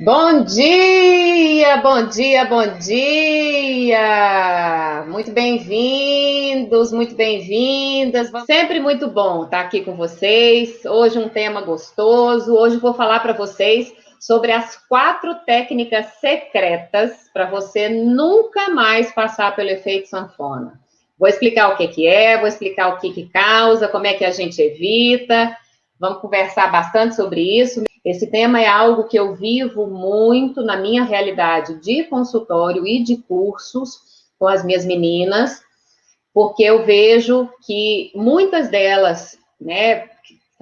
Bom dia, bom dia, bom dia! Muito bem-vindos, muito bem-vindas. Sempre muito bom estar aqui com vocês. Hoje um tema gostoso. Hoje vou falar para vocês sobre as 4 técnicas secretas para você nunca mais passar pelo efeito sanfona. Vou explicar o que é, vou explicar o que causa, como é que a gente evita. Vamos conversar bastante sobre isso. Esse tema é algo que eu vivo muito na minha realidade de consultório e de cursos com as minhas meninas, porque eu vejo que muitas delas, né,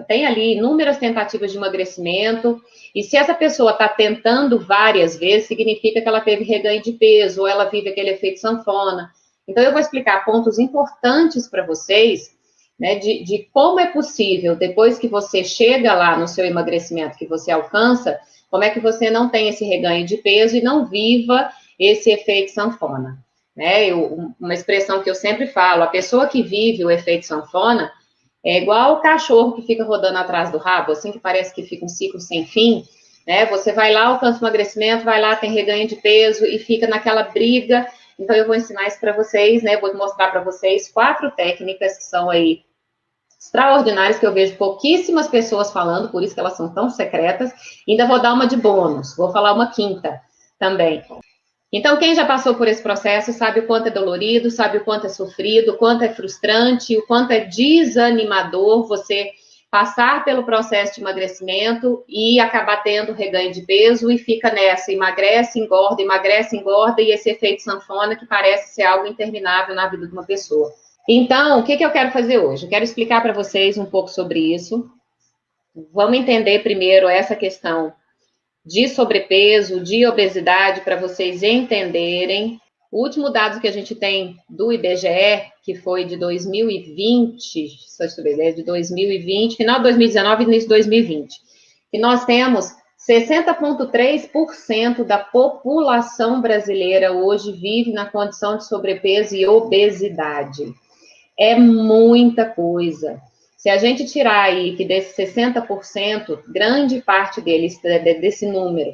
tem ali inúmeras tentativas de emagrecimento, e se essa pessoa está tentando várias vezes, significa que ela teve reganho de peso, ou ela vive aquele efeito sanfona. Então, eu vou explicar pontos importantes para vocês, né, de como é possível, depois que você chega lá no seu emagrecimento, que você alcança, como é que você não tem esse reganho de peso e não viva esse efeito sanfona. Né? Uma expressão que eu sempre falo, a pessoa que vive o efeito sanfona é igual o cachorro que fica rodando atrás do rabo, assim, que parece que fica um ciclo sem fim, né? Você vai lá, alcança o emagrecimento, vai lá, tem reganho de peso e fica naquela briga. Então, eu vou ensinar isso para vocês, né? Vou mostrar para vocês 4 técnicas que são aí extraordinárias, que eu vejo pouquíssimas pessoas falando, por isso que elas são tão secretas. Ainda vou dar uma de bônus, vou falar uma quinta também. Então, quem já passou por esse processo sabe o quanto é dolorido, sabe o quanto é sofrido, o quanto é frustrante, o quanto é desanimador você passar pelo processo de emagrecimento e acabar tendo reganho de peso e fica nessa, emagrece, engorda, e esse efeito sanfona que parece ser algo interminável na vida de uma pessoa. Então, o que eu quero fazer hoje? Eu quero explicar para vocês um pouco sobre isso. Vamos entender primeiro essa questão de sobrepeso, de obesidade, para vocês entenderem. O último dado que a gente tem do IBGE, que foi de 2020, de 2020, final de 2019 e início de 2020, que nós temos 60,3% da população brasileira hoje vive na condição de sobrepeso e obesidade. É muita coisa. Se a gente tirar aí que desses 60%, grande parte deles, desse número,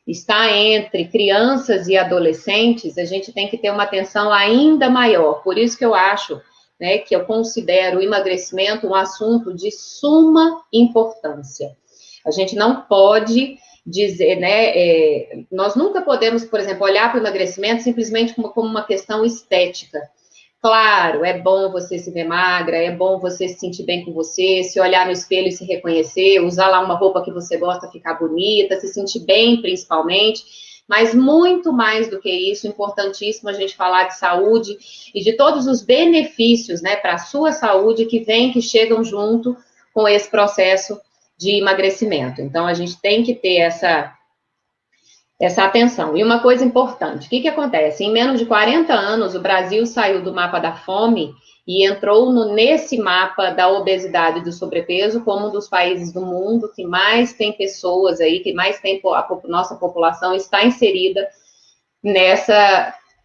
está entre crianças e adolescentes, a gente tem que ter uma atenção ainda maior. Por isso que eu acho, né, que eu considero o emagrecimento um assunto de suma importância. A gente não pode dizer, né, nós nunca podemos, por exemplo, olhar para o emagrecimento simplesmente como uma questão estética. Claro, é bom você se ver magra, é bom você se sentir bem com você, se olhar no espelho e se reconhecer, usar lá uma roupa que você gosta, ficar bonita, se sentir bem principalmente, mas muito mais do que isso, importantíssimo a gente falar de saúde e de todos os benefícios, né, para a sua saúde que chegam junto com esse processo de emagrecimento. Então, a gente tem que ter essa atenção. E uma coisa importante, o que acontece? Em menos de 40 anos, o Brasil saiu do mapa da fome e entrou nesse mapa da obesidade e do sobrepeso como um dos países do mundo que mais tem pessoas aí, que mais tem nossa população está inserida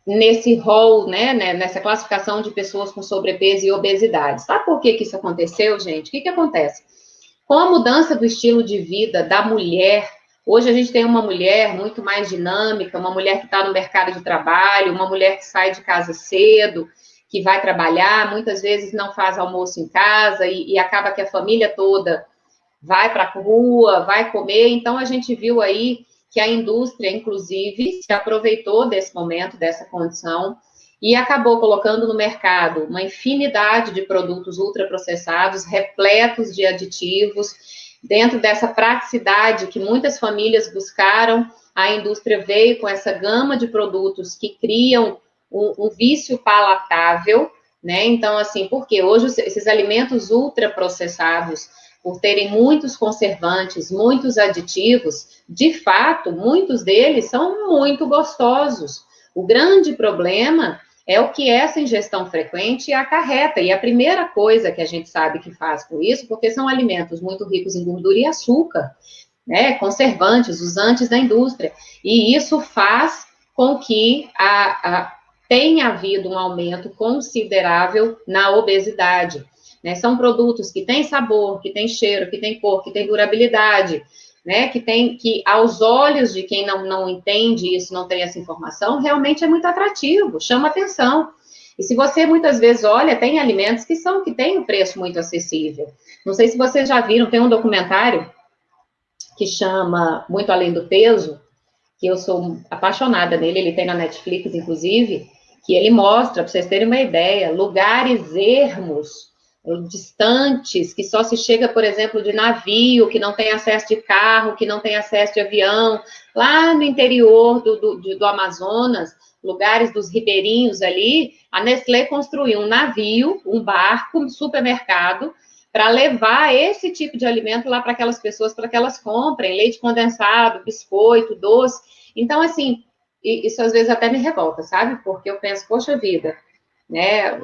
nesse rol, né, nessa classificação de pessoas com sobrepeso e obesidade. Sabe por que isso aconteceu, gente? O que acontece? Com a mudança do estilo de vida da mulher, hoje a gente tem uma mulher muito mais dinâmica, uma mulher que está no mercado de trabalho, uma mulher que sai de casa cedo, que vai trabalhar, muitas vezes não faz almoço em casa e acaba que a família toda vai para a rua, vai comer. Então, a gente viu aí que a indústria, inclusive, se aproveitou desse momento, dessa condição, e acabou colocando no mercado uma infinidade de produtos ultraprocessados, repletos de aditivos. Dentro dessa praticidade que muitas famílias buscaram, a indústria veio com essa gama de produtos que criam um vício palatável, né? Então, assim, porque hoje esses alimentos ultraprocessados, por terem muitos conservantes, muitos aditivos, de fato, muitos deles são muito gostosos. O grande problema é o que essa ingestão frequente acarreta. E a primeira coisa que a gente sabe que faz com isso, porque são alimentos muito ricos em gordura e açúcar, né? Conservantes, usantes da indústria. E isso faz com que tenha havido um aumento considerável na obesidade. Né? São produtos que têm sabor, que têm cheiro, que têm cor, que têm durabilidade, né, que aos olhos de quem não entende isso, não tem essa informação, realmente é muito atrativo, chama atenção. E se você muitas vezes olha, tem alimentos que têm um preço muito acessível. Não sei se vocês já viram, tem um documentário que chama Muito Além do Peso, que eu sou apaixonada nele, ele tem na Netflix, inclusive, que ele mostra, para vocês terem uma ideia, lugares ermos, distantes, que só se chega, por exemplo, de navio, que não tem acesso de carro, que não tem acesso de avião, lá no interior do Amazonas, lugares dos ribeirinhos ali, a Nestlé construiu um navio, um barco, um supermercado, para levar esse tipo de alimento lá para aquelas pessoas, para que elas comprem leite condensado, biscoito, doce. Então, assim, isso às vezes até me revolta, sabe? Porque eu penso, poxa vida, né?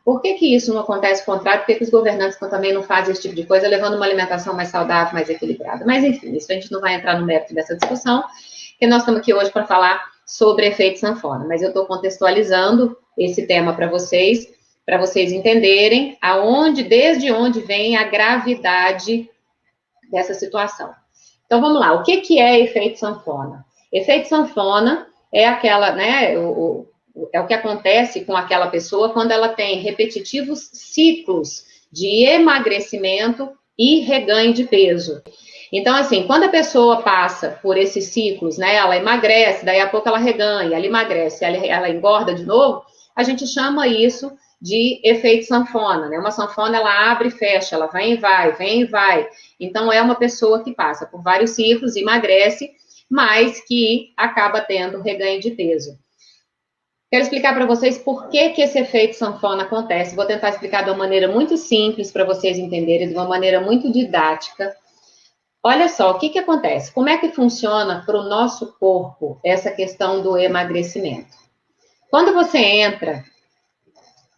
Por que isso não acontece ao contrário? Por que os governantes também não fazem esse tipo de coisa, levando uma alimentação mais saudável, mais equilibrada? Mas, enfim, isso a gente não vai entrar no mérito dessa discussão, porque nós estamos aqui hoje para falar sobre efeito sanfona. Mas eu estou contextualizando esse tema para vocês entenderem desde onde vem a gravidade dessa situação. Então, vamos lá. O que é efeito sanfona? Efeito sanfona é aquela, né, é o que acontece com aquela pessoa quando ela tem repetitivos ciclos de emagrecimento e reganho de peso. Então, assim, quando a pessoa passa por esses ciclos, né, ela emagrece, daí a pouco ela reganha, ela emagrece, ela engorda de novo, a gente chama isso de efeito sanfona, né? Uma sanfona, ela abre e fecha, ela vem e vai. Então, é uma pessoa que passa por vários ciclos, emagrece, mas que acaba tendo reganho de peso. Quero explicar para vocês por que esse efeito sanfona acontece. Vou tentar explicar de uma maneira muito simples para vocês entenderem, de uma maneira muito didática. Olha só, o que acontece? Como é que funciona para o nosso corpo essa questão do emagrecimento? Quando você entra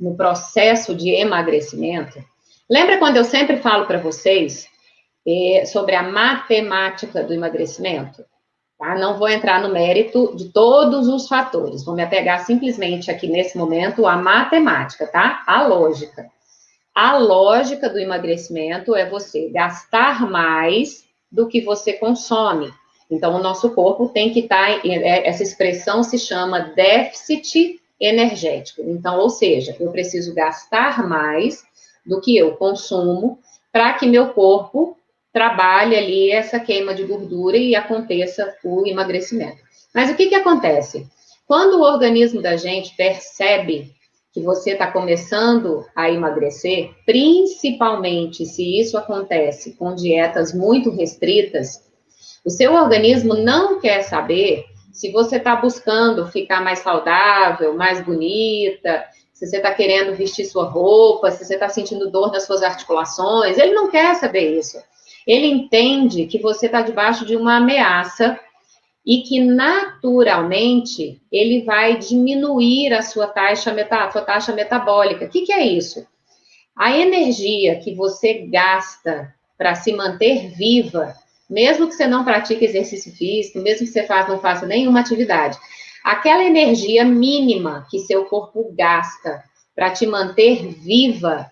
no processo de emagrecimento, lembra quando eu sempre falo para vocês sobre a matemática do emagrecimento? Tá? Não vou entrar no mérito de todos os fatores, vou me apegar simplesmente aqui nesse momento à matemática, tá? A lógica. A lógica do emagrecimento é você gastar mais do que você consome. Então, o nosso corpo tem que estar, essa expressão se chama déficit energético. Então, ou seja, eu preciso gastar mais do que eu consumo para que meu corpo trabalhe ali essa queima de gordura e aconteça o emagrecimento. Mas o que acontece? Quando o organismo da gente percebe que você está começando a emagrecer, principalmente se isso acontece com dietas muito restritas, o seu organismo não quer saber se você está buscando ficar mais saudável, mais bonita, se você está querendo vestir sua roupa, se você está sentindo dor nas suas articulações, ele não quer saber isso. Ele entende que você está debaixo de uma ameaça e que, naturalmente, ele vai diminuir a sua taxa metabólica. O que é isso? A energia que você gasta para se manter viva, mesmo que você não pratique exercício físico, mesmo que você não faça nenhuma atividade, aquela energia mínima que seu corpo gasta para te manter viva,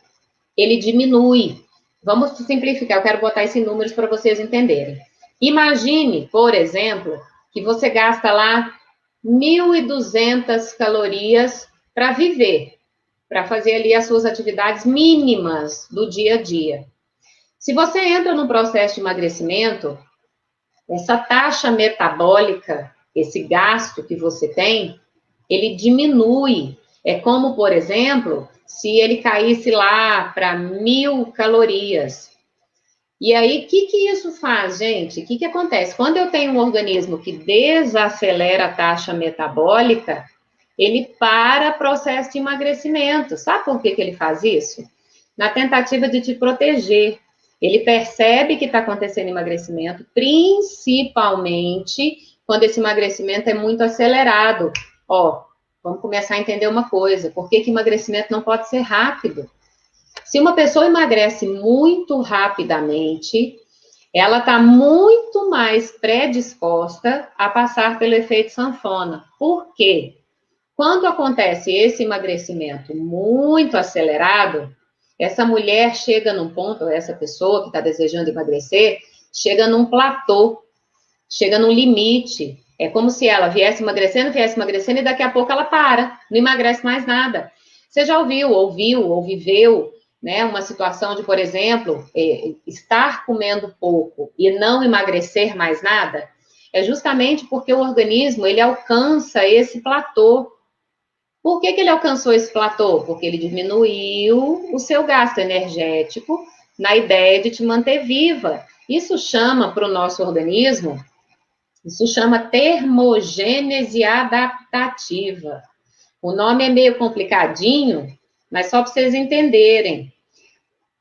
ele diminui. Vamos simplificar, eu quero botar esses números para vocês entenderem. Imagine, por exemplo, que você gasta lá 1.200 calorias para viver, para fazer ali as suas atividades mínimas do dia a dia. Se você entra num processo de emagrecimento, essa taxa metabólica, esse gasto que você tem, ele diminui. É como, por exemplo, se ele caísse lá para 1.000 calorias. E aí, o que isso faz, gente? O que acontece? Quando eu tenho um organismo que desacelera a taxa metabólica, ele para o processo de emagrecimento. Sabe por que ele faz isso? Na tentativa de te proteger. Ele percebe que está acontecendo emagrecimento, principalmente quando esse emagrecimento é muito acelerado. Ó, vamos começar a entender uma coisa. Por que emagrecimento não pode ser rápido? Se uma pessoa emagrece muito rapidamente, ela está muito mais predisposta a passar pelo efeito sanfona. Por quê? Quando acontece esse emagrecimento muito acelerado, essa mulher chega num ponto, essa pessoa que está desejando emagrecer, chega num platô. chega num limite. É como se ela viesse emagrecendo, e daqui a pouco ela para, não emagrece mais nada. Você já ouviu ou viveu, né, uma situação de, por exemplo, estar comendo pouco e não emagrecer mais nada? É justamente porque o organismo, ele alcança esse platô. Por que ele alcançou esse platô? Porque ele diminuiu o seu gasto energético na ideia de te manter viva. Isso chama para o nosso organismo, isso chama termogênese adaptativa. O nome é meio complicadinho, mas só para vocês entenderem.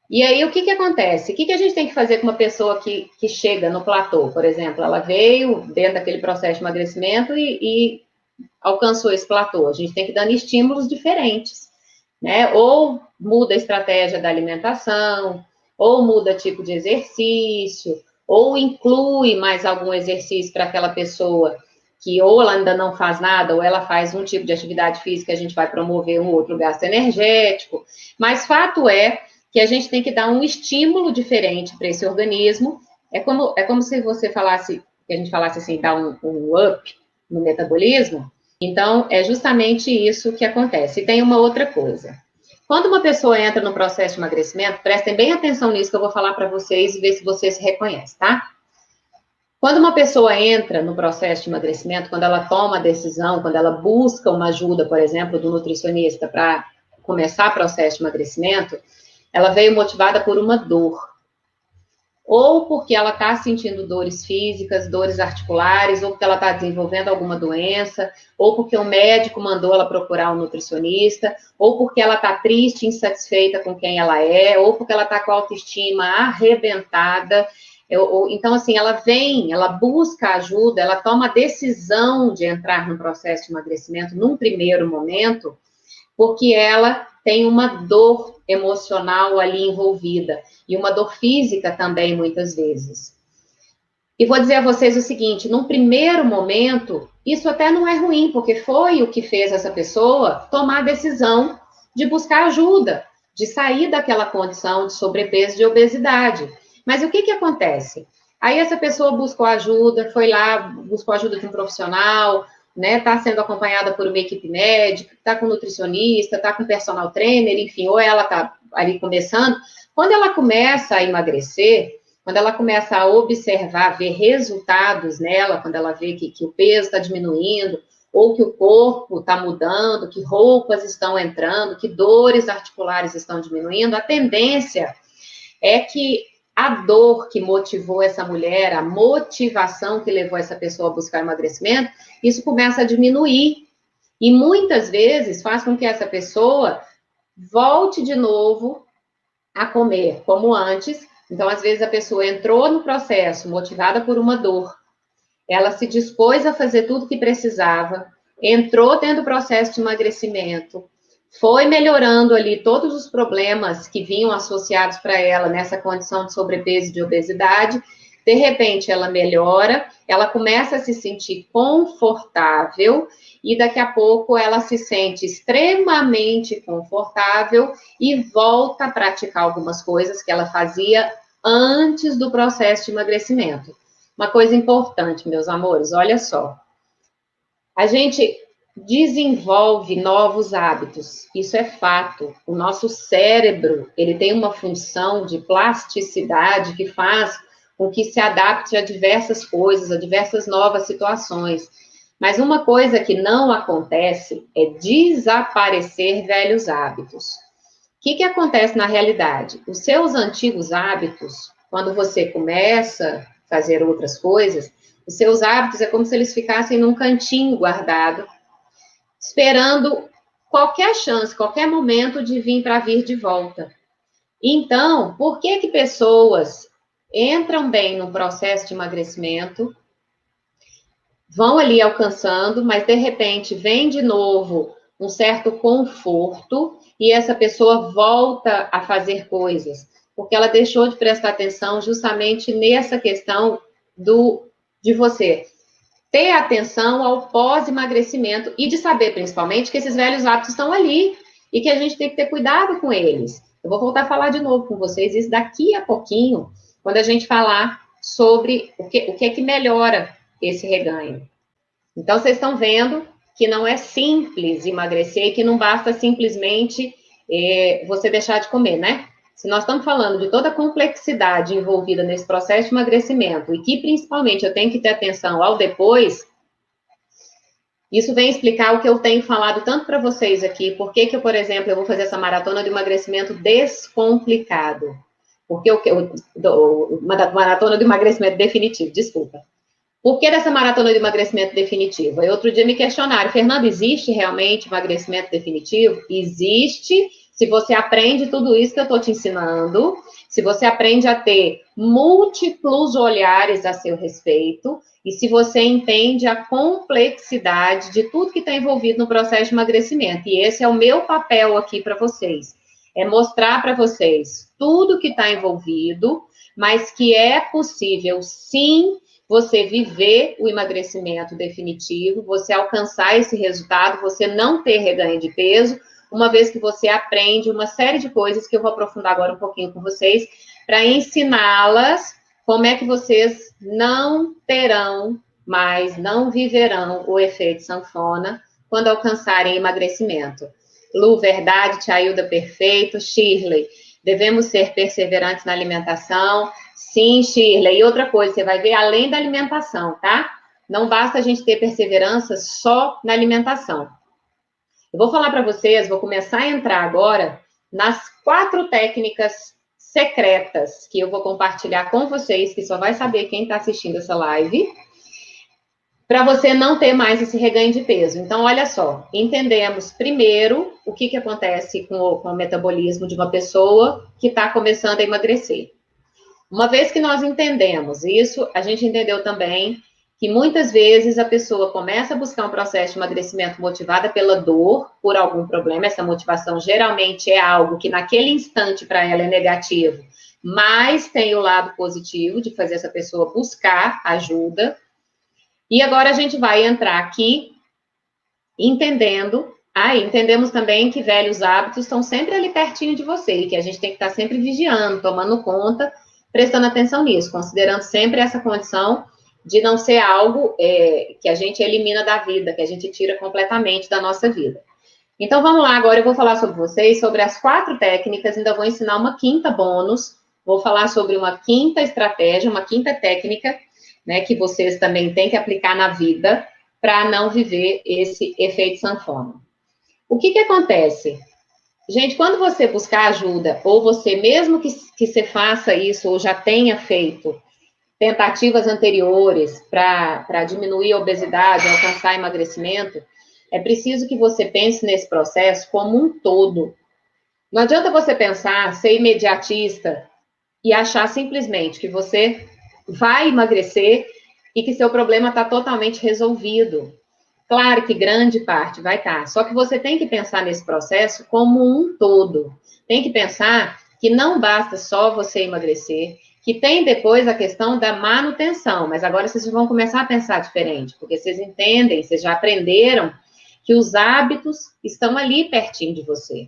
E aí, o que acontece? O que a gente tem que fazer com uma pessoa que chega no platô, por exemplo? Ela veio dentro daquele processo de emagrecimento e alcançou esse platô. A gente tem que dar estímulos diferentes, né? Ou muda a estratégia da alimentação, ou muda tipo de exercício, ou inclui mais algum exercício para aquela pessoa que ou ela ainda não faz nada, ou ela faz um tipo de atividade física, a gente vai promover um outro gasto energético. Mas fato é que a gente tem que dar um estímulo diferente para esse organismo. É como se você falasse, que a gente falasse assim, dar um up no metabolismo. Então, é justamente isso que acontece. E tem uma outra coisa. Quando uma pessoa entra no processo de emagrecimento, prestem bem atenção nisso que eu vou falar para vocês e ver se vocês se reconhecem, tá? Quando uma pessoa entra no processo de emagrecimento, quando ela toma a decisão, quando ela busca uma ajuda, por exemplo, do nutricionista para começar o processo de emagrecimento, ela veio motivada por uma dor. Ou porque ela está sentindo dores físicas, dores articulares, ou porque ela está desenvolvendo alguma doença, ou porque o médico mandou ela procurar um nutricionista, ou porque ela está triste, insatisfeita com quem ela é, ou porque ela está com a autoestima arrebentada. Então, assim, ela vem, ela busca ajuda, ela toma a decisão de entrar no processo de emagrecimento num primeiro momento, porque ela tem uma dor emocional ali envolvida, e uma dor física também, muitas vezes. E vou dizer a vocês o seguinte, num primeiro momento, isso até não é ruim, porque foi o que fez essa pessoa tomar a decisão de buscar ajuda, de sair daquela condição de sobrepeso, de obesidade. Mas o que acontece? Aí essa pessoa buscou ajuda, foi lá, buscou ajuda de um profissional, né, está sendo acompanhada por uma equipe médica, está com nutricionista, está com personal trainer, enfim, ou ela está ali começando. Quando ela começa a emagrecer, quando ela começa a observar, ver resultados nela, quando ela vê que o peso está diminuindo, ou que o corpo está mudando, que roupas estão entrando, que dores articulares estão diminuindo, a tendência é que a dor que motivou essa mulher, a motivação que levou essa pessoa a buscar emagrecimento, isso começa a diminuir. E muitas vezes faz com que essa pessoa volte de novo a comer como antes. Então, às vezes, a pessoa entrou no processo motivada por uma dor, ela se dispôs a fazer tudo o que precisava, entrou dentro do processo de emagrecimento, foi melhorando ali todos os problemas que vinham associados para ela nessa condição de sobrepeso e de obesidade. De repente, ela melhora, ela começa a se sentir confortável e daqui a pouco ela se sente extremamente confortável e volta a praticar algumas coisas que ela fazia antes do processo de emagrecimento. Uma coisa importante, meus amores, olha só. A gente desenvolve novos hábitos, isso é fato. O nosso cérebro, ele tem uma função de plasticidade que faz com que se adapte a diversas coisas, a diversas novas situações. Mas uma coisa que não acontece é desaparecer velhos hábitos. O que acontece na realidade? Os seus antigos hábitos, quando você começa a fazer outras coisas, os seus hábitos é como se eles ficassem num cantinho guardado, esperando qualquer chance, qualquer momento de vir de volta. Então, por que pessoas entram bem no processo de emagrecimento, vão ali alcançando, mas de repente vem de novo um certo conforto e essa pessoa volta a fazer coisas, porque ela deixou de prestar atenção justamente nessa questão de você ter atenção ao pós-emagrecimento e de saber, principalmente, que esses velhos hábitos estão ali e que a gente tem que ter cuidado com eles. Eu vou voltar a falar de novo com vocês isso daqui a pouquinho, quando a gente falar sobre o que é que melhora esse reganho. Então, vocês estão vendo que não é simples emagrecer e que não basta simplesmente você deixar de comer, né? Se nós estamos falando de toda a complexidade envolvida nesse processo de emagrecimento e que, principalmente, eu tenho que ter atenção ao depois, isso vem explicar o que eu tenho falado tanto para vocês aqui, por que eu, por exemplo, eu vou fazer essa maratona de emagrecimento descomplicado. Porque uma maratona de emagrecimento definitivo, desculpa. Por que dessa maratona de emagrecimento definitivo? Aí outro dia me questionaram, Fernanda, existe realmente emagrecimento definitivo? Existe, se você aprende tudo isso que eu estou te ensinando, se você aprende a ter múltiplos olhares a seu respeito, e se você entende a complexidade de tudo que está envolvido no processo de emagrecimento. E esse é o meu papel aqui para vocês. É mostrar para vocês tudo que está envolvido, mas que é possível, sim, você viver o emagrecimento definitivo, você alcançar esse resultado, você não ter reganho de peso, uma vez que você aprende uma série de coisas que eu vou aprofundar agora um pouquinho com vocês, para ensiná-las como é que vocês não terão mais, não viverão o efeito sanfona quando alcançarem emagrecimento. Lu, verdade, Tiailda, perfeito. Shirley, devemos ser perseverantes na alimentação. Sim, Shirley. E outra coisa, você vai ver além da alimentação, tá? Não basta a gente ter perseverança só na alimentação. Eu vou falar para vocês, vou começar a entrar agora nas 4 técnicas secretas que eu vou compartilhar com vocês, que só vai saber quem está assistindo essa live, para você não ter mais esse reganho de peso. Então, olha só, entendemos primeiro o que acontece com o metabolismo de uma pessoa que está começando a emagrecer. Uma vez que nós entendemos isso, a gente entendeu também que muitas vezes a pessoa começa a buscar um processo de emagrecimento motivada pela dor, por algum problema. Essa motivação geralmente é algo que naquele instante para ela é negativo, mas tem o lado positivo de fazer essa pessoa buscar ajuda. E agora a gente vai entrar aqui entendemos também que velhos hábitos estão sempre ali pertinho de você, e que a gente tem que estar sempre vigiando, tomando conta, prestando atenção nisso, considerando sempre essa condição de não ser algo que a gente elimina da vida, que a gente tira completamente da nossa vida. Então, vamos lá, agora eu vou falar sobre vocês, sobre as 4 técnicas, ainda vou ensinar uma 5ª bônus, vou falar sobre uma 5ª estratégia, uma 5ª técnica, né, que vocês também têm que aplicar na vida para não viver esse efeito sanfona. O que acontece? Gente, quando você buscar ajuda, ou você mesmo que você faça isso, ou já tenha feito tentativas anteriores para diminuir a obesidade, alcançar emagrecimento, é preciso que você pense nesse processo como um todo. Não adianta você pensar, ser imediatista e achar simplesmente que você vai emagrecer e que seu problema está totalmente resolvido. Claro que grande parte vai estar, só que você tem que pensar nesse processo como um todo. Tem que pensar que não basta só você emagrecer, que tem depois a questão da manutenção, mas agora vocês vão começar a pensar diferente, porque vocês entendem, vocês já aprenderam que os hábitos estão ali pertinho de você.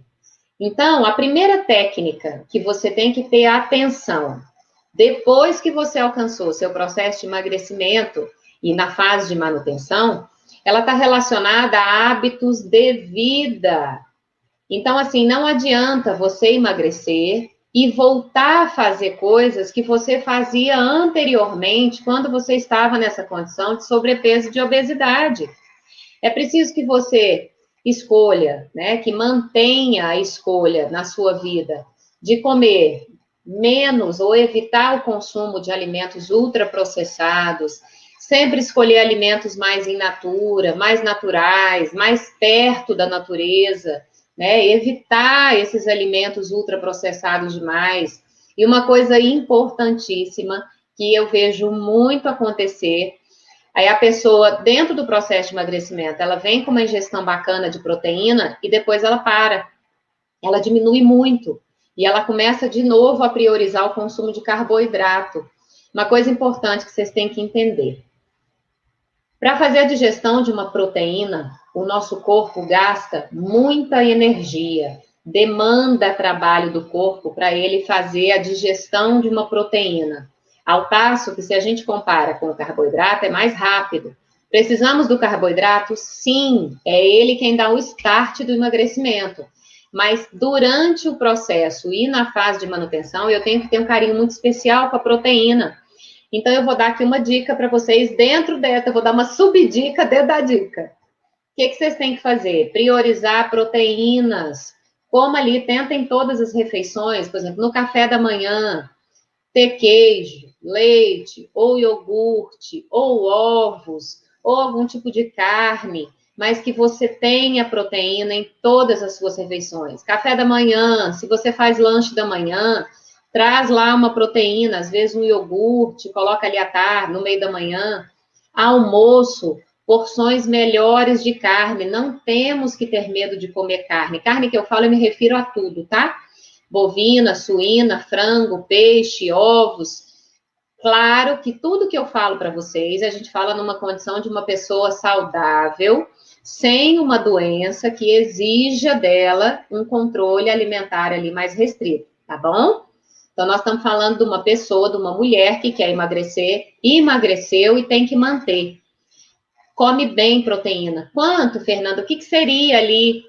Então, a primeira técnica que você tem que ter atenção, depois que você alcançou seu processo de emagrecimento e na fase de manutenção, ela está relacionada a hábitos de vida. Então, assim, não adianta você emagrecer e voltar a fazer coisas que você fazia anteriormente quando você estava nessa condição de sobrepeso e de obesidade. É preciso que você escolha, né, que mantenha a escolha na sua vida de comer menos ou evitar o consumo de alimentos ultraprocessados, sempre escolher alimentos mais in natura, mais naturais, mais perto da natureza, né? Evitar esses alimentos ultraprocessados demais. E uma coisa importantíssima que eu vejo muito acontecer, aí a pessoa, dentro do processo de emagrecimento, ela vem com uma ingestão bacana de proteína e depois ela para. Ela diminui muito. E ela começa de novo a priorizar o consumo de carboidrato. Uma coisa importante que vocês têm que entender. Para fazer a digestão de uma proteína, o nosso corpo gasta muita energia, demanda trabalho do corpo para ele fazer a digestão de uma proteína. Ao passo que, se a gente compara com o carboidrato, é mais rápido. Precisamos do carboidrato? Sim, é ele quem dá o start do emagrecimento. Mas durante o processo e na fase de manutenção, eu tenho que ter um carinho muito especial com a proteína. Então, eu vou dar aqui uma dica para vocês dentro dessa, eu vou dar uma subdica dentro da dica. O que vocês têm que fazer? Priorizar proteínas. Como ali, tentem todas as refeições, por exemplo, no café da manhã, ter queijo, leite, ou iogurte, ou ovos, ou algum tipo de carne, mas que você tenha proteína em todas as suas refeições. Café da manhã, se você faz lanche da manhã, traz lá uma proteína, às vezes um iogurte, coloca ali à tarde, no meio da manhã. Almoço, porções melhores de carne. Não temos que ter medo de comer carne. Carne que eu falo, eu me refiro a tudo, tá? Bovina, suína, frango, peixe, ovos. Claro que tudo que eu falo para vocês, a gente fala numa condição de uma pessoa saudável, sem uma doença que exija dela um controle alimentar ali mais restrito, tá bom? Então, nós estamos falando de uma pessoa, de uma mulher que quer emagrecer, emagreceu e tem que manter. Come bem proteína. Quanto, Fernando? O que seria ali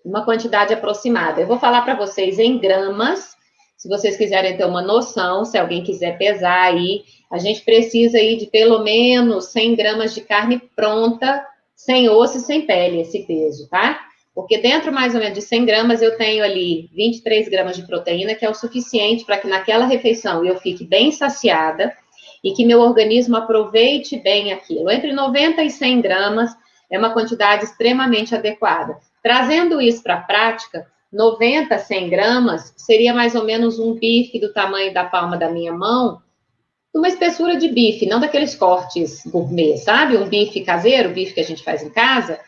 uma quantidade aproximada? Eu vou falar para vocês em gramas, se vocês quiserem ter uma noção, se alguém quiser pesar aí, a gente precisa aí de pelo menos 100 gramas de carne pronta, sem osso e sem pele, esse peso, tá? Porque dentro mais ou menos de 100 gramas eu tenho ali 23 gramas de proteína, que é o suficiente para que naquela refeição eu fique bem saciada e que meu organismo aproveite bem aquilo. Entre 90 e 100 gramas é uma quantidade extremamente adequada. Trazendo isso para a prática, 90 a 100 gramas seria mais ou menos um bife do tamanho da palma da minha mão, uma espessura de bife, não daqueles cortes gourmet, sabe? Um bife caseiro, o bife que a gente faz em casa.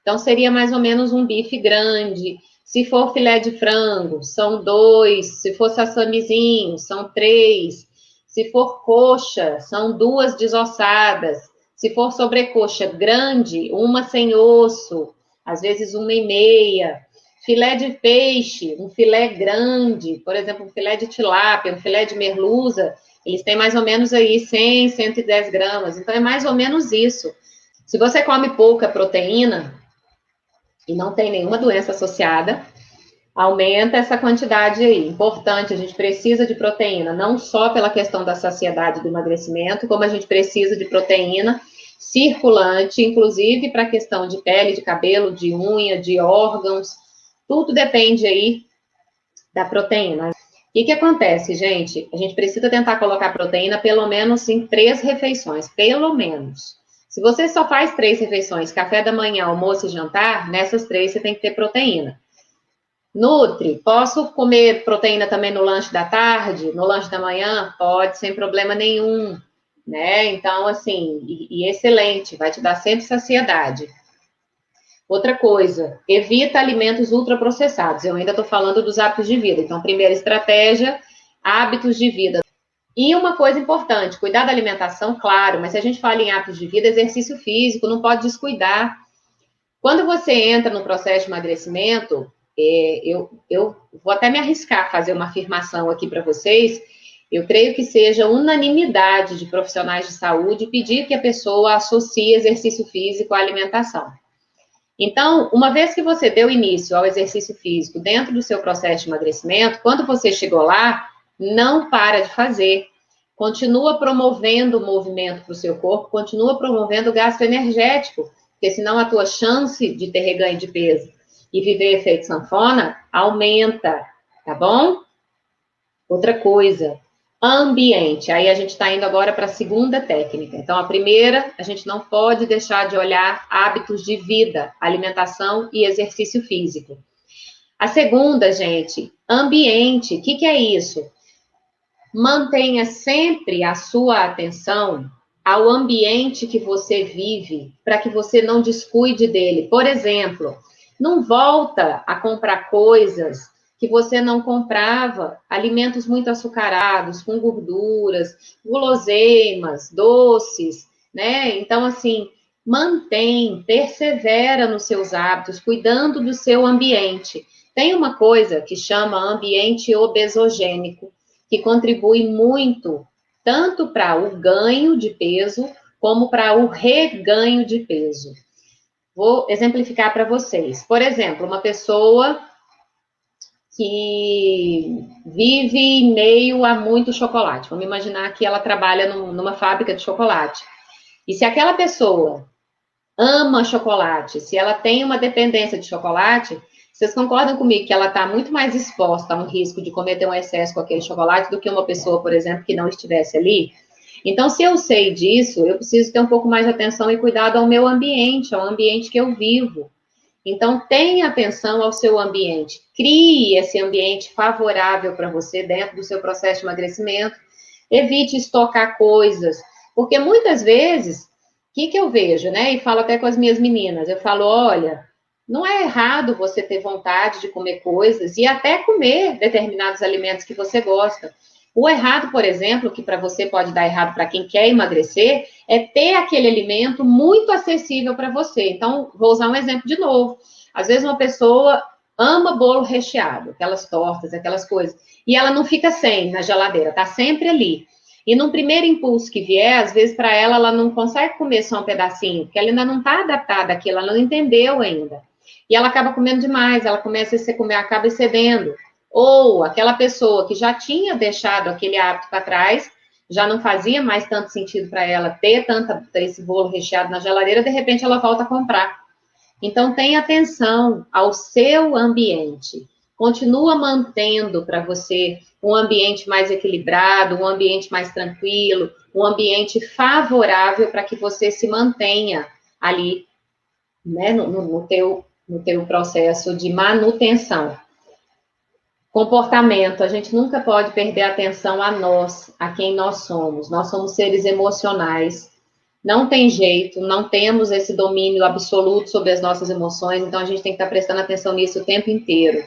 Então, seria mais ou menos um bife grande. Se for filé de frango, são 2. Se for sassamizinho, são 3. Se for coxa, são 2 desossadas. Se for sobrecoxa grande, uma sem osso, às vezes 1,5. Filé de peixe, um filé grande, por exemplo, um filé de tilápia, um filé de merluza, eles têm mais ou menos aí 100, 110 gramas. Então, é mais ou menos isso. Se você come pouca proteína e não tem nenhuma doença associada, aumenta essa quantidade aí. Importante, a gente precisa de proteína, não só pela questão da saciedade do emagrecimento, como a gente precisa de proteína circulante, inclusive para a questão de pele, de cabelo, de unha, de órgãos, tudo depende aí da proteína. E o que acontece, gente? A gente precisa tentar colocar proteína pelo menos em 3 refeições, pelo menos. Se você só faz 3 refeições, café da manhã, almoço e jantar, nessas 3 você tem que ter proteína. Nutri, posso comer proteína também no lanche da tarde, no lanche da manhã? Pode, sem problema nenhum, né? Então, assim, e excelente, vai te dar sempre saciedade. Outra coisa, evita alimentos ultraprocessados. Eu ainda estou falando dos hábitos de vida. Então, primeira estratégia, hábitos de vida. E uma coisa importante, cuidar da alimentação, claro, mas se a gente fala em hábitos de vida, exercício físico, não pode descuidar. Quando você entra no processo de emagrecimento, eu vou até me arriscar a fazer uma afirmação aqui para vocês, eu creio que seja unanimidade de profissionais de saúde pedir que a pessoa associe exercício físico à alimentação. Então, uma vez que você deu início ao exercício físico dentro do seu processo de emagrecimento, quando você chegou lá, não para de fazer. Continua promovendo o movimento para o seu corpo, continua promovendo o gasto energético, porque senão a tua chance de ter reganho de peso e viver efeito sanfona aumenta, tá bom? Outra coisa, ambiente. Aí a gente está indo agora para a segunda técnica. Então, a primeira, a gente não pode deixar de olhar hábitos de vida, alimentação e exercício físico. A segunda, gente, ambiente. O que é isso? Mantenha sempre a sua atenção ao ambiente que você vive, para que você não descuide dele. Por exemplo, não volta a comprar coisas que você não comprava, alimentos muito açucarados, com gorduras, guloseimas, doces, né? Então, assim, mantém, persevera nos seus hábitos, cuidando do seu ambiente. Tem uma coisa que chama ambiente obesogênico, que contribui muito tanto para o ganho de peso, como para o reganho de peso. Vou exemplificar para vocês. Por exemplo, uma pessoa que vive em meio a muito chocolate. Vamos imaginar que ela trabalha numa fábrica de chocolate. E se aquela pessoa ama chocolate, se ela tem uma dependência de chocolate, vocês concordam comigo que ela está muito mais exposta a um risco de cometer um excesso com aquele chocolate do que uma pessoa, por exemplo, que não estivesse ali? Então, se eu sei disso, eu preciso ter um pouco mais de atenção e cuidado ao meu ambiente, ao ambiente que eu vivo. Então, tenha atenção ao seu ambiente. Crie esse ambiente favorável para você dentro do seu processo de emagrecimento. Evite estocar coisas, porque muitas vezes, o que eu vejo, né? E falo até com as minhas meninas, eu falo, olha, não é errado você ter vontade de comer coisas e até comer determinados alimentos que você gosta. O errado, por exemplo, que para você pode dar errado para quem quer emagrecer, é ter aquele alimento muito acessível para você. Então, vou usar um exemplo de novo. Às vezes uma pessoa ama bolo recheado, aquelas tortas, aquelas coisas, e ela não fica sem na geladeira, tá sempre ali. E num primeiro impulso que vier, às vezes para ela não consegue comer só um pedacinho, porque ela ainda não está adaptada àquilo, ela não entendeu ainda. E ela acaba comendo demais, ela começa a comer, acaba excedendo. Ou aquela pessoa que já tinha deixado aquele hábito para trás, já não fazia mais tanto sentido para ela ter esse bolo recheado na geladeira, de repente ela volta a comprar. Então, tenha atenção ao seu ambiente. Continua mantendo para você um ambiente mais equilibrado, um ambiente mais tranquilo, um ambiente favorável para que você se mantenha ali, né, no teu processo de manutenção. Comportamento, a gente nunca pode perder a atenção a nós, a quem nós somos. Nós somos seres emocionais. Não tem jeito, não temos esse domínio absoluto sobre as nossas emoções, então a gente tem que estar prestando atenção nisso o tempo inteiro.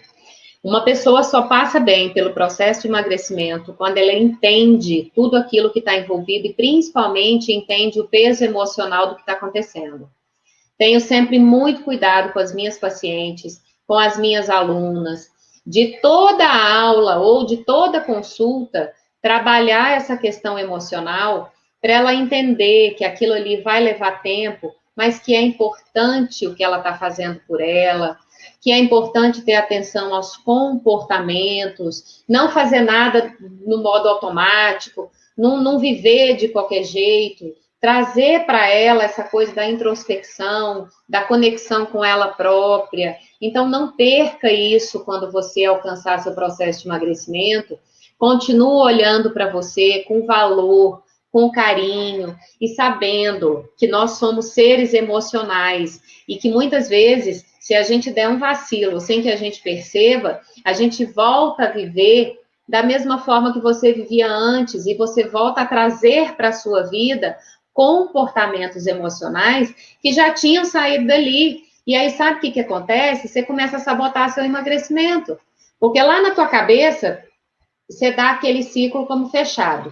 Uma pessoa só passa bem pelo processo de emagrecimento quando ela entende tudo aquilo que está envolvido e principalmente entende o peso emocional do que está acontecendo. Tenho sempre muito cuidado com as minhas pacientes, com as minhas alunas, de toda aula ou de toda consulta, trabalhar essa questão emocional para ela entender que aquilo ali vai levar tempo, mas que é importante o que ela está fazendo por ela, que é importante ter atenção aos comportamentos, não fazer nada no modo automático, não viver de qualquer jeito, trazer para ela essa coisa da introspecção, da conexão com ela própria. Então, não perca isso quando você alcançar seu processo de emagrecimento. Continue olhando para você com valor, com carinho e sabendo que nós somos seres emocionais e que muitas vezes, se a gente der um vacilo sem que a gente perceba, a gente volta a viver da mesma forma que você vivia antes e você volta a trazer para a sua vida comportamentos emocionais que já tinham saído dali. E aí, sabe o que acontece? Você começa a sabotar seu emagrecimento. Porque lá na tua cabeça, você dá aquele ciclo como fechado,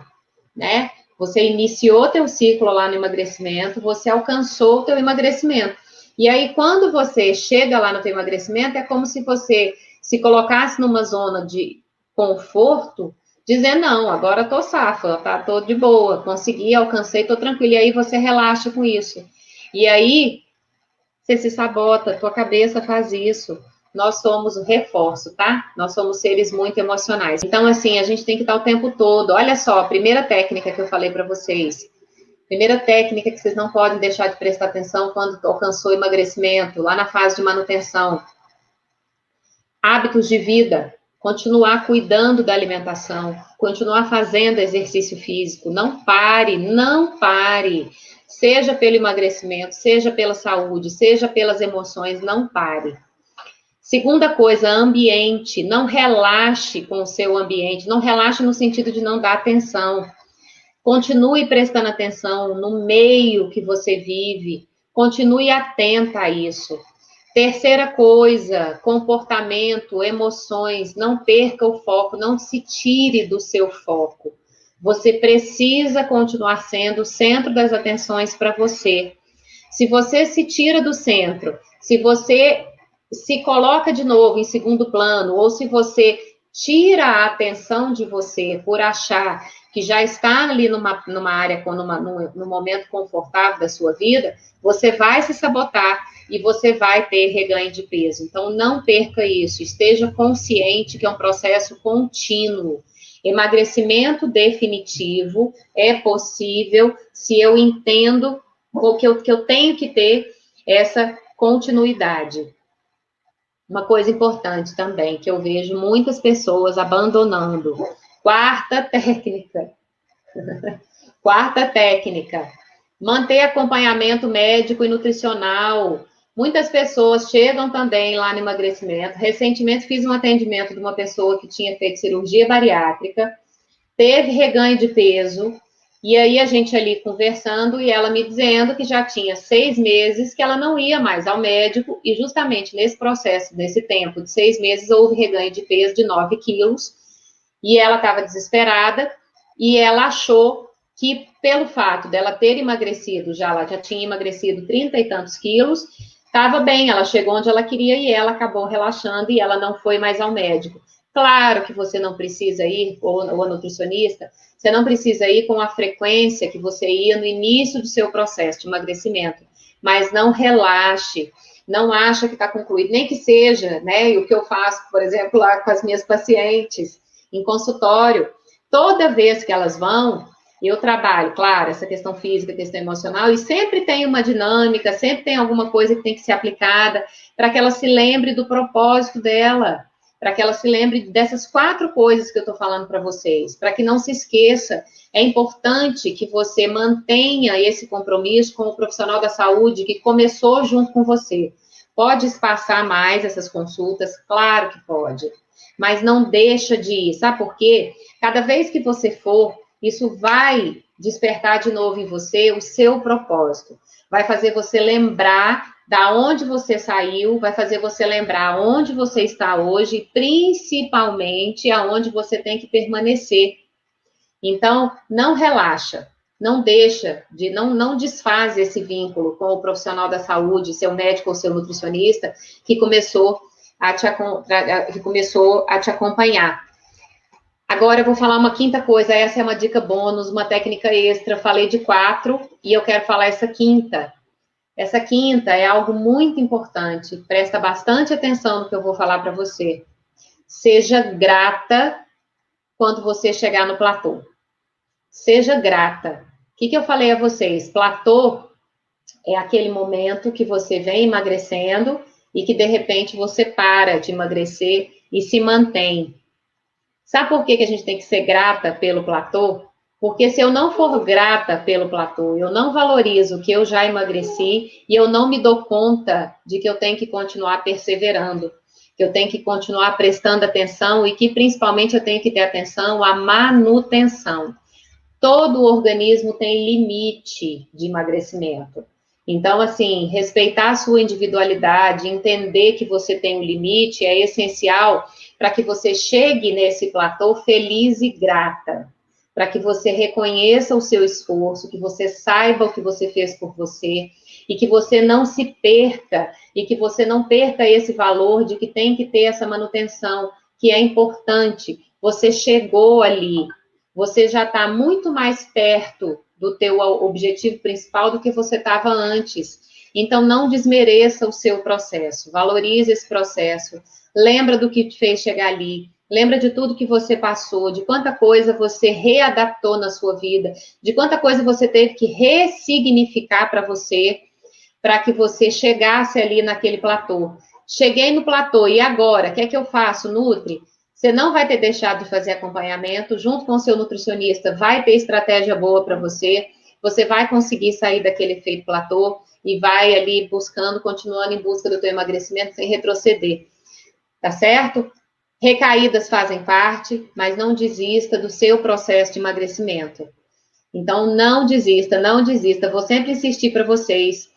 né? Você iniciou teu ciclo lá no emagrecimento, você alcançou o teu emagrecimento. E aí, quando você chega lá no teu emagrecimento, é como se você se colocasse numa zona de conforto, dizer, não, agora tô safa, tá? Tô de boa, consegui, alcancei, tô tranquila. E aí você relaxa com isso. E aí, você se sabota, tua cabeça faz isso. Nós somos o reforço, tá? Nós somos seres muito emocionais. Então, assim, a gente tem que estar o tempo todo. Olha só, a primeira técnica que eu falei para vocês. Primeira técnica que vocês não podem deixar de prestar atenção quando alcançou o emagrecimento, lá na fase de manutenção. Hábitos de vida. Continuar cuidando da alimentação. Continuar fazendo exercício físico. Não pare, não pare. Seja pelo emagrecimento, seja pela saúde, seja pelas emoções, não pare. Segunda coisa, ambiente. Não relaxe com o seu ambiente. Não relaxe no sentido de não dar atenção. Continue prestando atenção no meio que você vive. Continue atenta a isso. Terceira coisa, comportamento, emoções. Não perca o foco, não se tire do seu foco. Você precisa continuar sendo o centro das atenções para você. Se você se tira do centro, se você se coloca de novo em segundo plano, ou se você tira a atenção de você por achar que já está ali numa área, num momento confortável da sua vida, você vai se sabotar e você vai ter reganho de peso. Então, não perca isso, esteja consciente que é um processo contínuo. Emagrecimento definitivo é possível se eu entendo que eu tenho que ter essa continuidade. Uma coisa importante também, que eu vejo muitas pessoas abandonando. Quarta técnica. Quarta técnica. Manter acompanhamento médico e nutricional. Muitas pessoas chegam também lá no emagrecimento. Recentemente fiz um atendimento de uma pessoa que tinha feito cirurgia bariátrica, teve reganho de peso, e aí a gente ali conversando e ela me dizendo que já tinha 6 meses que ela não ia mais ao médico, e justamente nesse processo, nesse tempo de 6 meses, houve reganho de peso de 9 quilos, e ela estava desesperada, e ela achou que pelo fato dela ter emagrecido, ela já tinha emagrecido 30 e tantos quilos, estava bem, ela chegou onde ela queria e ela acabou relaxando e ela não foi mais ao médico. Claro que você não precisa ir, ou a nutricionista, você não precisa ir com a frequência que você ia no início do seu processo de emagrecimento, mas não relaxe, não acha que está concluído, nem que seja, né, o que eu faço, por exemplo, lá com as minhas pacientes, em consultório, toda vez que elas vão, eu trabalho, claro, essa questão física, questão emocional, e sempre tem uma dinâmica, sempre tem alguma coisa que tem que ser aplicada, para que ela se lembre do propósito dela, para que ela se lembre dessas 4 coisas que eu estou falando para vocês, para que não se esqueça. É importante que você mantenha esse compromisso com o profissional da saúde que começou junto com você. Pode espaçar mais essas consultas? Claro que pode, mas não deixa de ir, sabe por quê? Cada vez que você for, isso vai despertar de novo em você o seu propósito. Vai fazer você lembrar da onde você saiu, vai fazer você lembrar onde você está hoje, principalmente aonde você tem que permanecer. Então, não relaxa, não deixa, não desfaz esse vínculo com o profissional da saúde, seu médico ou seu nutricionista, que começou a te acompanhar. Agora eu vou falar uma quinta coisa, essa é uma dica bônus, uma técnica extra, falei de 4 e eu quero falar essa quinta. Essa quinta é algo muito importante, presta bastante atenção no que eu vou falar para você. Seja grata quando você chegar no platô. Seja grata. O que eu falei a vocês? Platô é aquele momento que você vem emagrecendo e que de repente você para de emagrecer e se mantém. Sabe por que a gente tem que ser grata pelo platô? Porque se eu não for grata pelo platô, eu não valorizo que eu já emagreci e eu não me dou conta de que eu tenho que continuar perseverando, que eu tenho que continuar prestando atenção e que principalmente eu tenho que ter atenção à manutenção. Todo organismo tem limite de emagrecimento. Então, assim, respeitar a sua individualidade, entender que você tem um limite é essencial para que você chegue nesse platô feliz e grata, para que você reconheça o seu esforço, que você saiba o que você fez por você e que você não se perca e que você não perca esse valor de que tem que ter essa manutenção, que é importante. Você chegou ali, você já está muito mais perto do teu objetivo principal do que você estava antes. Então, não desmereça o seu processo, valorize esse processo, lembra do que te fez chegar ali, lembra de tudo que você passou, de quanta coisa você readaptou na sua vida, de quanta coisa você teve que ressignificar para você, para que você chegasse ali naquele platô. Cheguei no platô, e agora? O que é que eu faço, Nutri? Você não vai ter deixado de fazer acompanhamento, junto com o seu nutricionista, vai ter estratégia boa para você, você vai conseguir sair daquele efeito platô e vai ali buscando, continuando em busca do teu emagrecimento sem retroceder, tá certo? Recaídas fazem parte, mas não desista do seu processo de emagrecimento. Então, não desista, não desista. Vou sempre insistir para vocês.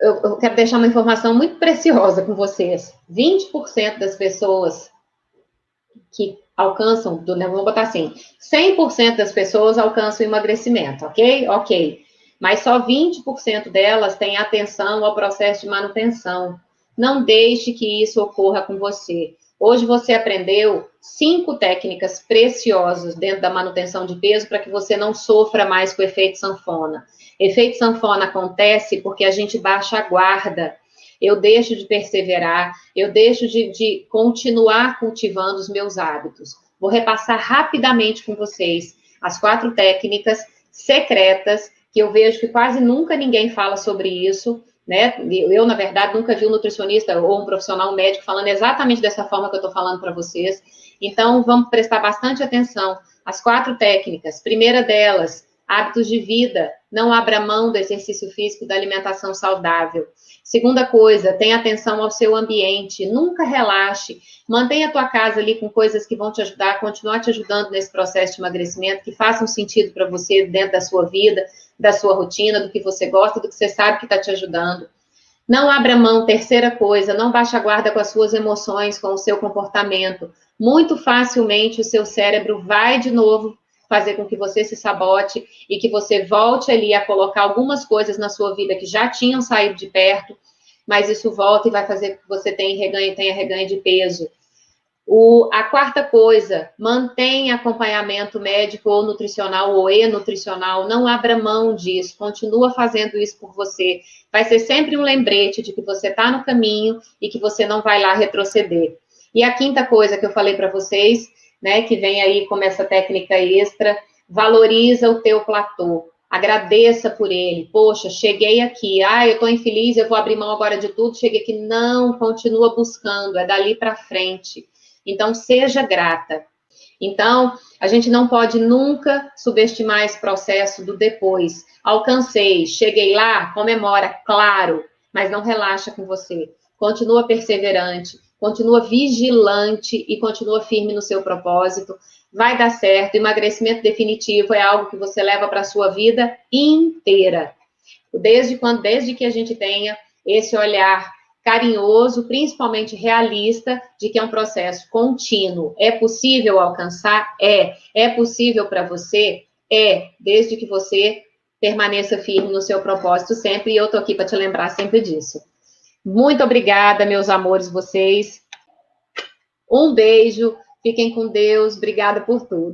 Eu quero deixar uma informação muito preciosa com vocês. 20% das pessoas que alcançam, vamos botar assim, 100% das pessoas alcançam o emagrecimento, ok? Ok. Mas só 20% delas têm atenção ao processo de manutenção. Não deixe que isso ocorra com você. Hoje você aprendeu 5 técnicas preciosas dentro da manutenção de peso para que você não sofra mais com o efeito sanfona. Efeito sanfona acontece porque a gente baixa a guarda. Eu deixo de perseverar, eu deixo de continuar cultivando os meus hábitos. Vou repassar rapidamente com vocês as 4 técnicas secretas, que eu vejo que quase nunca ninguém fala sobre isso, né? Eu, na verdade, nunca vi um nutricionista ou um profissional médico falando exatamente dessa forma que eu estou falando para vocês. Então, vamos prestar bastante atenção. As 4 técnicas. Primeira delas, hábitos de vida. Não abra mão do exercício físico, da alimentação saudável. Segunda coisa, tenha atenção ao seu ambiente. Nunca relaxe. Mantenha a tua casa ali com coisas que vão te ajudar, continuar te ajudando nesse processo de emagrecimento, que façam sentido para você dentro da sua vida, da sua rotina, do que você gosta, do que você sabe que está te ajudando. Não abra mão, terceira coisa, não baixe a guarda com as suas emoções, com o seu comportamento. Muito facilmente o seu cérebro vai de novo fazer com que você se sabote e que você volte ali a colocar algumas coisas na sua vida que já tinham saído de perto, mas isso volta e vai fazer com que você tenha reganho de peso. A quarta coisa, mantenha acompanhamento médico ou nutricional ou e-nutricional, não abra mão disso, continua fazendo isso por você. Vai ser sempre um lembrete de que você está no caminho e que você não vai lá retroceder. E a quinta coisa que eu falei para vocês, né, que vem aí como essa técnica extra, valoriza o teu platô. Agradeça por ele. Poxa, cheguei aqui. Eu estou infeliz, eu vou abrir mão agora de tudo. Cheguei aqui. Não, continua buscando. É dali para frente. Então, seja grata. Então, a gente não pode nunca subestimar esse processo do depois. Alcancei, cheguei lá, comemora, claro, mas não relaxa com você. Continua perseverante, continua vigilante e continua firme no seu propósito. Vai dar certo. Emagrecimento definitivo é algo que você leva para a sua vida inteira. Desde que a gente tenha esse olhar carinhoso, principalmente realista, de que é um processo contínuo. É possível alcançar? É. É possível para você? É, desde que você permaneça firme no seu propósito sempre, e eu estou aqui para te lembrar sempre disso. Muito obrigada, meus amores, vocês. Um beijo, fiquem com Deus, obrigada por tudo.